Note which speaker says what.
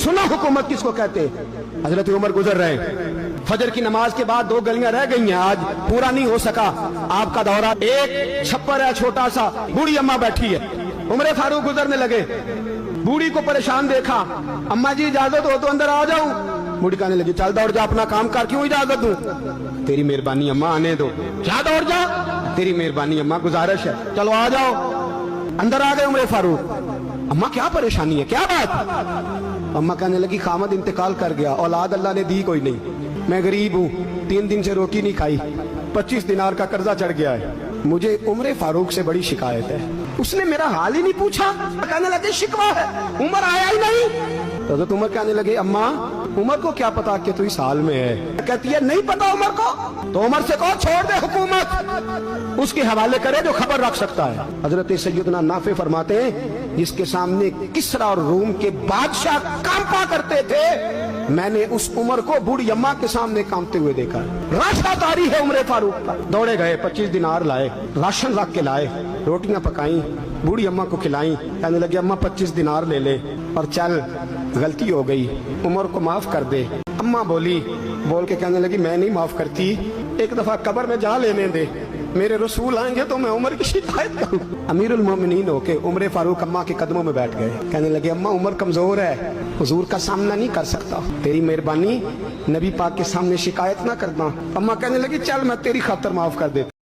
Speaker 1: सुना हुकूमत किसको कहते हैं। हजरत उमर गुजर रहे हैं, फजर की नमाज के बाद 2 गलियां रह गई हैं, आज पूरा नहीं हो सका आपका दौरा। एक छप्पर है छोटा सा, बूढ़ी अम्मा बैठी है, उमर फारूक गुजरने लगे, बूढ़ी को परेशान देखा, अम्मा जी इजाजत हो तो अंदर आ जाऊं। बूढ़ी कहने लगी चल दौड़ जा, अपना काम कर, क्यों इजाजत दूं? तेरी मेहरबानी अम्मा, आने दो। क्या दौड़ जा? तेरी मेहरबानी अम्मा, गुजारिश है, चलो आ जाओ। अंदर आ गए उमर फारूक। अम्मा क्या परेशानी है, क्या बात? अम्मा कहने लगी खामद इंतकाल कर गया, औलाद अल्लाह ने दी कोई नहीं, मैं गरीब हूँ, 3 दिन से रोटी नहीं खाई, 25 दिनार का कर्जा चढ़ गया है, मुझे उमर फारूक से बड़ी शिकायत है। उसने मेरा हाल ही नहीं पूछा, कहने लगे शिकवा है, उमर आया ही नहीं। तो उमर कहने लगे अम्मा उमर को क्या पता कि तू इस हाल में है? कहती है नहीं पता उमर को, तो उमर से कहो छोड़ दे हुकूमत, उसके हवाले करे जो खबर रख सकता है। हजरत सैयदना नाफे फरमाते हैं जिसके सामने किसरा और रूम के बादशाह कांपा करते थे, मैंने उस उमर को बूढ़ी अम्मा के सामने कांपते हुए देखा। राशादारी है उमर फारूक का। दौड़े गए, 25 दिनार लाए, राशन रख के लाए, रोटियां पकाई, बूढ़ी अम्मा को खिलाई, कहने लगे अम्मा 25 दिनार ले ले और चल, गलती हो गई, उमर को माफ कर दे। अम्मा बोली, बोल के कहने लगी मैं नहीं माफ करती, एक दफा कब्र में जा लेने दे, मेरे रसूल आएंगे तो मैं उमर की शिकायत करूं। अमीरुल मोमिनीन होके उमर फारूक अम्मा के कदमों में बैठ गए, कहने लगे अम्मा उमर कमजोर है, हुजूर का सामना नहीं कर सकता, तेरी मेहरबानी नबी पाक के सामने शिकायत ना करना। अम्मा कहने लगी चल मैं तेरी खातर माफ कर देती।